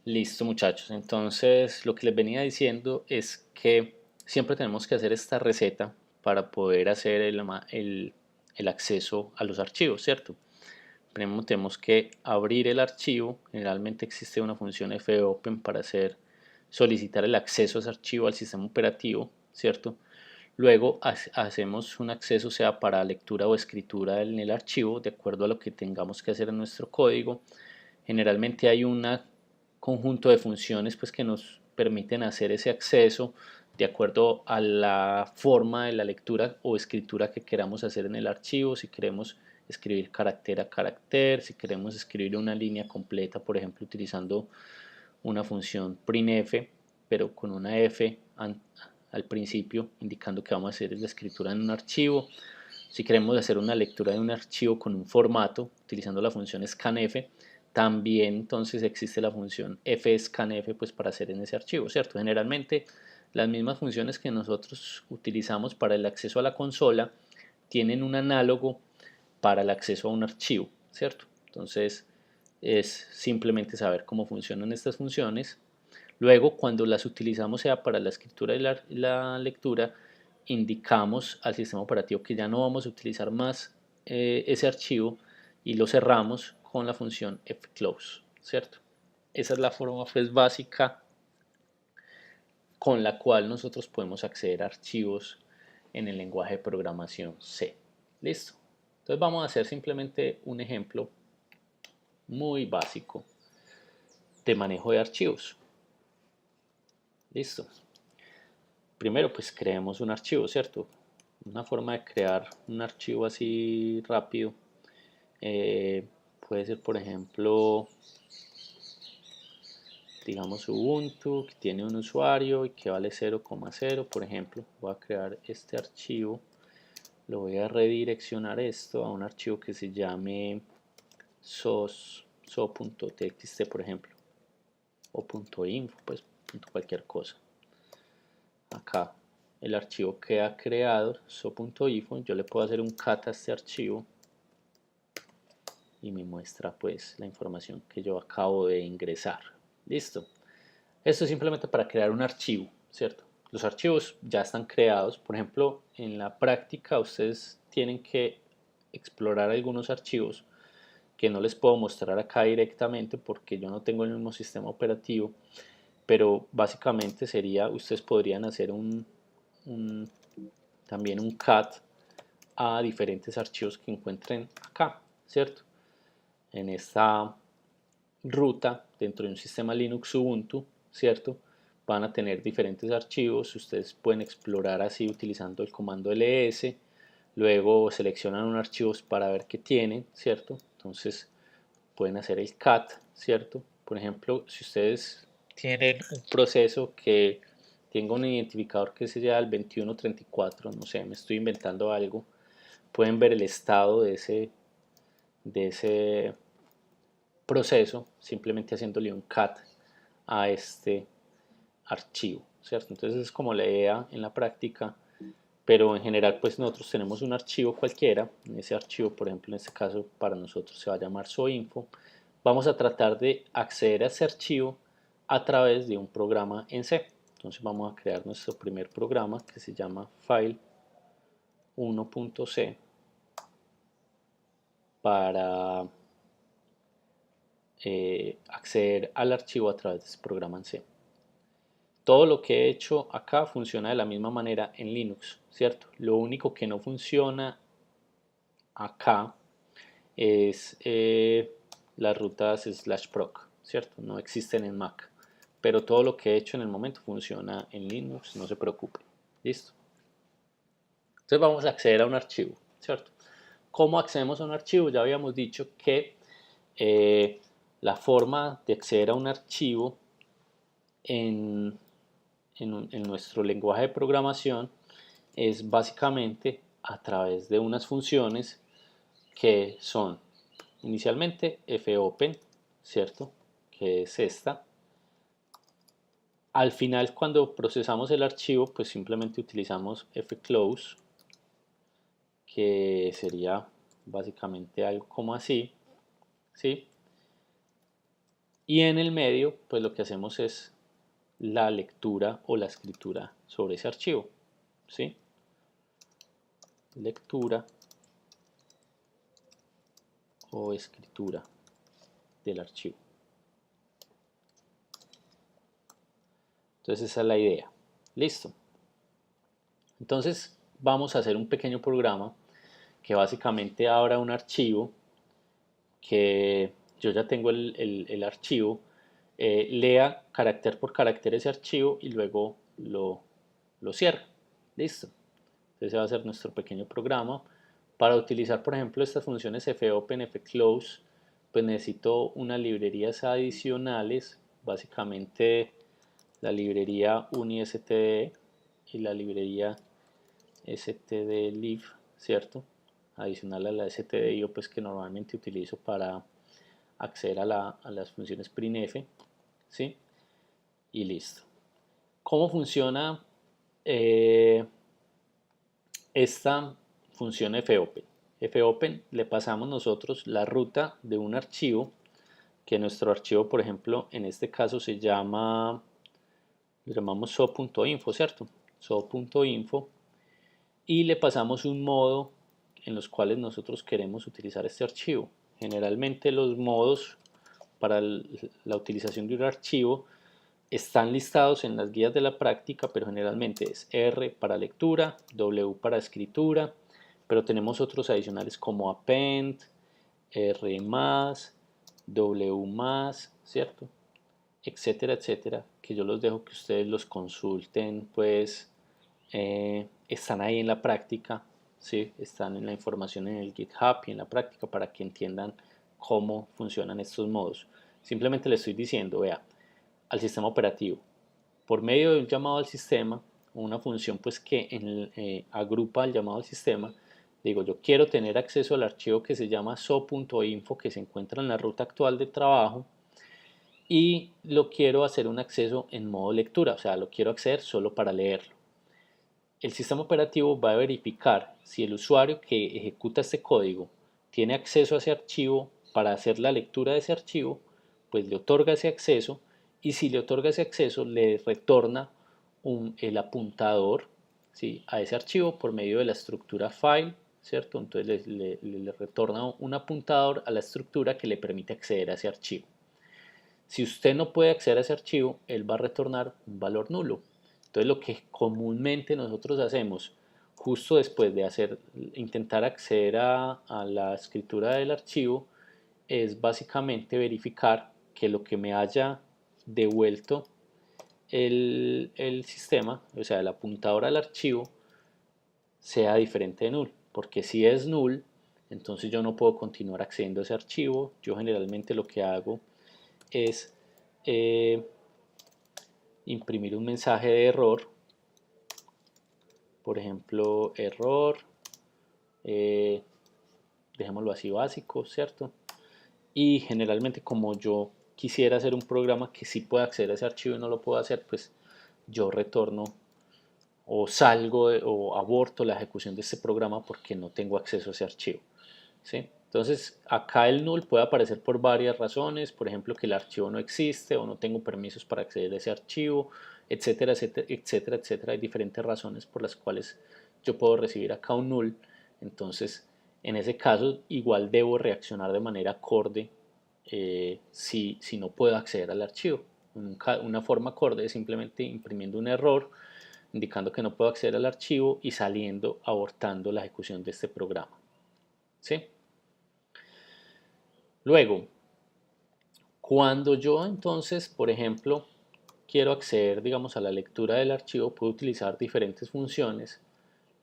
Listo, muchachos. Entonces, lo que les venía diciendo es que siempre tenemos que hacer esta receta para poder hacer el acceso a los archivos, ¿cierto? Primero tenemos que abrir el archivo. Generalmente existe una función fopen para solicitar el acceso a ese archivo al sistema operativo, ¿cierto? Luego hacemos un acceso sea para lectura o escritura en el archivo, de acuerdo a lo que tengamos que hacer en nuestro código. Generalmente hay un conjunto de funciones pues, que nos permiten hacer ese acceso de acuerdo a la forma de la lectura o escritura que queramos hacer en el archivo. Si queremos escribir carácter a carácter, si queremos escribir una línea completa, por ejemplo, utilizando una función printf, pero con una f al principio, indicando que vamos a hacer la escritura en un archivo. Si queremos hacer una lectura de un archivo con un formato, utilizando la función scanf, también entonces existe la función fscanf pues para hacer en ese archivo, ¿cierto? Generalmente las mismas funciones que nosotros utilizamos para el acceso a la consola tienen un análogo para el acceso a un archivo, ¿cierto? Entonces es simplemente saber cómo funcionan estas funciones. Luego, cuando las utilizamos sea para la escritura y la lectura, indicamos al sistema operativo que ya no vamos a utilizar más ese archivo y lo cerramos con la función fclose, ¿cierto? Esa es la forma pues, básica con la cual nosotros podemos acceder a archivos en el lenguaje de programación C. ¿Listo? Entonces vamos a hacer simplemente un ejemplo muy básico de manejo de archivos. ¿Listo? Primero pues creemos un archivo, ¿cierto? Una forma de crear un archivo así rápido puede ser, por ejemplo, digamos Ubuntu, que tiene un usuario y que vale 0,0, por ejemplo. Voy a crear este archivo, lo voy a redireccionar esto a un archivo que se llame so.txt, por ejemplo, o .info, pues cualquier cosa. Acá el archivo queda creado, so.info, yo le puedo hacer un cat a este archivo y me muestra pues la información que yo acabo de ingresar. Listo. Esto es simplemente para crear un archivo, ¿cierto? Los archivos ya están creados. Por ejemplo, en la práctica ustedes tienen que explorar algunos archivos que no les puedo mostrar acá directamente porque yo no tengo el mismo sistema operativo, pero básicamente sería, ustedes podrían hacer también un cat a diferentes archivos que encuentren acá, ¿cierto? En esta ruta dentro de un sistema Linux Ubuntu, ¿cierto? Van a tener diferentes archivos, ustedes pueden explorar así utilizando el comando ls, luego seleccionan un archivo para ver qué tienen, ¿cierto? Entonces pueden hacer el cat, ¿cierto? Por ejemplo, si ustedes tienen un proceso que tenga un identificador que sea el 2134, no sé, me estoy inventando algo, pueden ver el estado de ese proceso simplemente haciéndole un cat a este archivo, ¿cierto? Entonces es como la idea en la práctica, pero en general pues nosotros tenemos un archivo cualquiera, en ese archivo por ejemplo en este caso para nosotros se va a llamar soinfo, vamos a tratar de acceder a ese archivo a través de un programa en C. Entonces vamos a crear nuestro primer programa que se llama file 1.c para acceder al archivo a través de este programa en C. Todo lo que he hecho acá funciona de la misma manera en Linux, ¿cierto? Lo único que no funciona acá es las rutas /proc, ¿cierto? No existen en Mac, pero todo lo que he hecho en el momento funciona en Linux, no se preocupe. ¿Listo? Entonces vamos a acceder a un archivo, ¿cierto? ¿Cómo accedemos a un archivo? Ya habíamos dicho que eh, la forma de acceder a un archivo en, en nuestro lenguaje de programación es básicamente a través de unas funciones que son inicialmente fopen, ¿cierto? Que es esta. Al final, cuando procesamos el archivo, pues simplemente utilizamos fclose, que sería básicamente algo como así, ¿sí? Y en el medio, pues lo que hacemos es la lectura o la escritura sobre ese archivo, ¿sí? Lectura o escritura del archivo. Entonces esa es la idea. Listo. Entonces vamos a hacer un pequeño programa que básicamente abra un archivo que yo ya tengo el archivo, lea carácter por carácter ese archivo y luego lo cierra. Listo. Entonces ese va a ser nuestro pequeño programa. Para utilizar, por ejemplo, estas funciones fopen, fclose, pues necesito unas librerías adicionales, básicamente la librería unistd y la librería stdlib, ¿cierto? Adicional a la stdio, pues que normalmente utilizo para acceder a las funciones printf, ¿sí? Y listo. ¿Cómo funciona esta función fopen? Fopen le pasamos nosotros la ruta de un archivo, que nuestro archivo, por ejemplo, en este caso se llama, lo llamamos so.info, ¿cierto? So.info, y le pasamos un modo en los cuales nosotros queremos utilizar este archivo. Generalmente los modos para la utilización de un archivo están listados en las guías de la práctica, pero generalmente es R para lectura, W para escritura, pero tenemos otros adicionales como append, R+, W+, ¿cierto? Etcétera, etcétera, que yo los dejo que ustedes los consulten, pues están ahí en la práctica, ¿sí? Están en la información en el GitHub y en la práctica para que entiendan cómo funcionan estos modos. Simplemente les estoy diciendo, vea, al sistema operativo, por medio de un llamado al sistema, una función pues que agrupa el llamado al sistema, digo, yo quiero tener acceso al archivo que se llama so.info, que se encuentra en la ruta actual de trabajo, y lo quiero hacer un acceso en modo lectura, o sea, lo quiero acceder solo para leerlo. El sistema operativo va a verificar si el usuario que ejecuta este código tiene acceso a ese archivo para hacer la lectura de ese archivo, pues le otorga ese acceso, y si le otorga ese acceso le retorna el apuntador, ¿sí?, a ese archivo por medio de la estructura file, ¿cierto? Entonces le retorna un apuntador a la estructura que le permite acceder a ese archivo. Si usted no puede acceder a ese archivo, él va a retornar un valor nulo. Entonces lo que comúnmente nosotros hacemos justo después de intentar acceder a la escritura del archivo es básicamente verificar que lo que me haya devuelto el sistema, o sea, el apuntador al archivo, sea diferente de null. Porque si es null, entonces yo no puedo continuar accediendo a ese archivo. Yo generalmente lo que hago es eh, imprimir un mensaje de error, por ejemplo, error, eh, dejémoslo así básico, ¿cierto? Y generalmente como yo quisiera hacer un programa que sí pueda acceder a ese archivo y no lo puedo hacer, pues yo retorno o salgo o aborto la ejecución de este programa porque no tengo acceso a ese archivo, ¿sí? Entonces acá el null puede aparecer por varias razones, por ejemplo que el archivo no existe o no tengo permisos para acceder a ese archivo, etcétera, etcétera, etcétera, etcétera. Hay diferentes razones por las cuales yo puedo recibir acá un null. Entonces en ese caso igual debo reaccionar de manera acorde si no puedo acceder al archivo. Una forma acorde es simplemente imprimiendo un error indicando que no puedo acceder al archivo y saliendo, abortando la ejecución de este programa, ¿sí? Luego, cuando yo entonces, por ejemplo, quiero acceder, digamos, a la lectura del archivo, puedo utilizar diferentes funciones.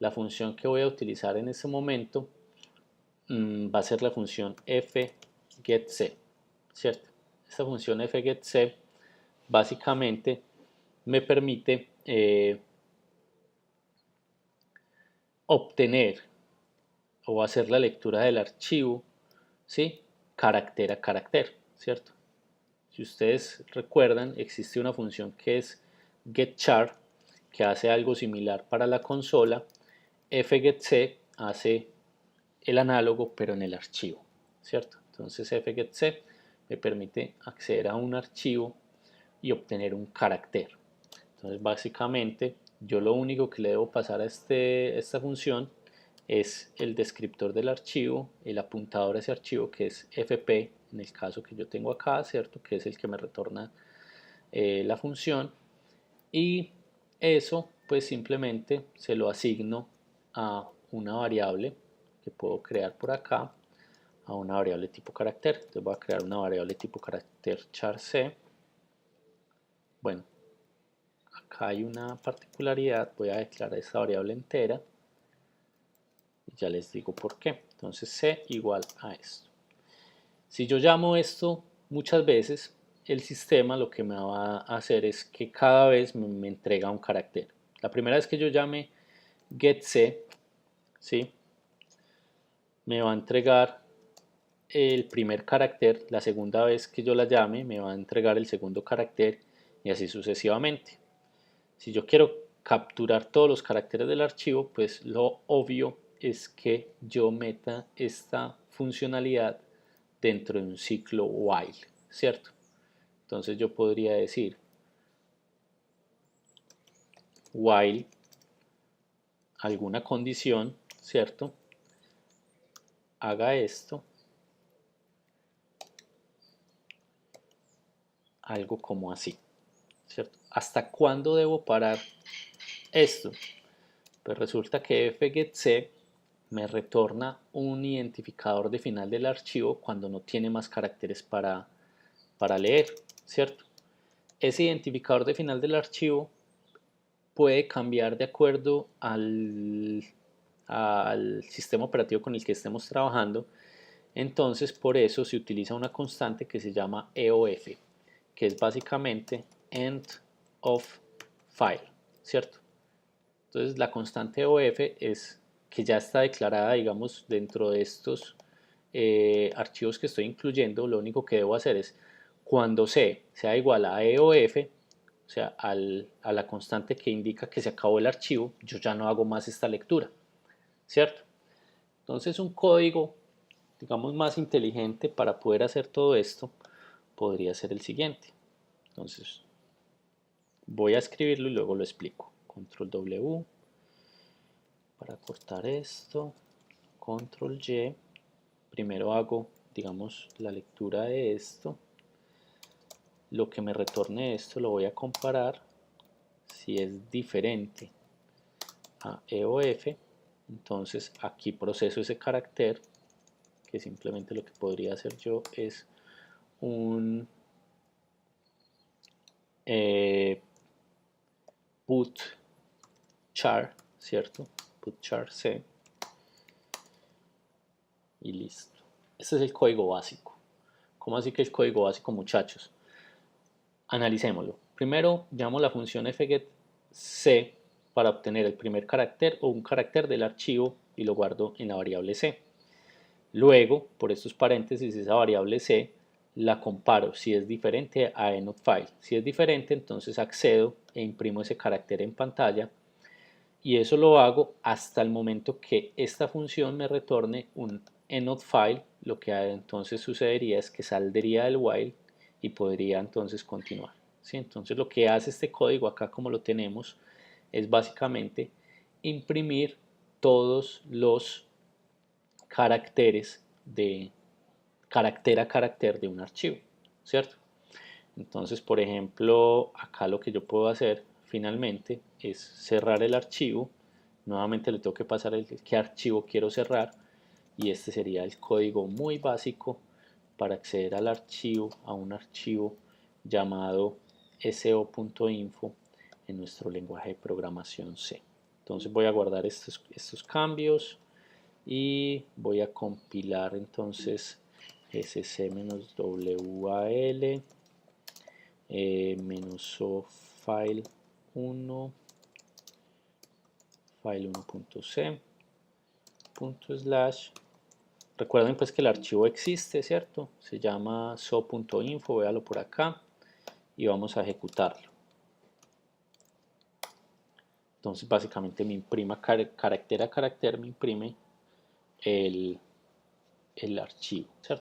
La función que voy a utilizar en este momento va a ser la función fgetC, ¿cierto? Esta función fgetC básicamente me permite obtener o hacer la lectura del archivo, ¿sí?, carácter a carácter, ¿cierto? Si ustedes recuerdan, existe una función que es getChar, que hace algo similar para la consola. fgetC hace el análogo, pero en el archivo, ¿cierto? Entonces fgetC me permite acceder a un archivo y obtener un carácter. Entonces básicamente yo lo único que le debo pasar a esta función es el descriptor del archivo, el apuntador a ese archivo que es fp, en el caso que yo tengo acá, ¿cierto? Que es el que me retorna la función, y eso pues simplemente se lo asigno a una variable que puedo crear por acá, a una variable tipo carácter. Entonces voy a crear una variable tipo carácter char_c. Bueno, acá hay una particularidad, voy a declarar esta variable entera y ya les digo por qué. Entonces c igual a esto. Si yo llamo esto muchas veces, el sistema lo que me va a hacer es que cada vez me entrega un carácter. La primera vez que yo llame getC, ¿sí?, me va a entregar el primer carácter. La segunda vez que yo la llame me va a entregar el segundo carácter y así sucesivamente. Si yo quiero capturar todos los caracteres del archivo, pues lo obvio es que yo meta esta funcionalidad dentro de un ciclo while, ¿cierto? Entonces yo podría decir while alguna condición, ¿cierto?, haga esto, algo como así, ¿cierto? ¿Hasta cuándo debo parar esto? Pues resulta que fgetC me retorna un identificador de final del archivo cuando no tiene más caracteres para leer, ¿cierto? Ese identificador de final del archivo puede cambiar de acuerdo al sistema operativo con el que estemos trabajando. Entonces por eso se utiliza una constante que se llama EOF, que es básicamente end of file, ¿cierto? Entonces la constante EOF es que ya está declarada, digamos, dentro de estos archivos que estoy incluyendo. Lo único que debo hacer es, cuando c sea igual a EOF, o sea, a la constante que indica que se acabó el archivo, yo ya no hago más esta lectura, ¿cierto? Entonces un código, digamos, más inteligente para poder hacer todo esto podría ser el siguiente. Entonces voy a escribirlo y luego lo explico. Control W para cortar esto, Control Y. Primero hago, digamos, la lectura de esto. Lo que me retorne esto lo voy a comparar. Si es diferente a EOF, entonces aquí proceso ese carácter, que simplemente lo que podría hacer yo es un put char, ¿cierto? Put char c y listo. Este es el código básico. ¿Cómo así que el código básico, muchachos? Analicémoslo. Primero llamo la función fgetC para obtener el primer carácter o un carácter del archivo y lo guardo en la variable c. Luego, por estos paréntesis, esa variable c la comparo si es diferente a enodFile. Si es diferente, entonces accedo e imprimo ese carácter en pantalla, y eso lo hago hasta el momento que esta función me retorne un enodFile. Lo que entonces sucedería es que saldría del while y podría entonces continuar, ¿sí? Entonces lo que hace este código acá, como lo tenemos, es básicamente imprimir todos los caracteres de carácter a carácter de un archivo, ¿cierto? Entonces, por ejemplo, acá lo que yo puedo hacer finalmente es cerrar el archivo. Nuevamente le tengo que pasar qué archivo quiero cerrar, y este sería el código muy básico para acceder al archivo, a un archivo llamado so.info en nuestro lenguaje de programación C. Entonces voy a guardar estos cambios y voy a compilar entonces sc-wal -o file 1 file1.c /. Recuerden pues que el archivo existe, ¿cierto? Se llama so.info, véalo por acá, y vamos a ejecutarlo. Entonces básicamente me imprima carácter a carácter, me imprime el archivo, ¿cierto?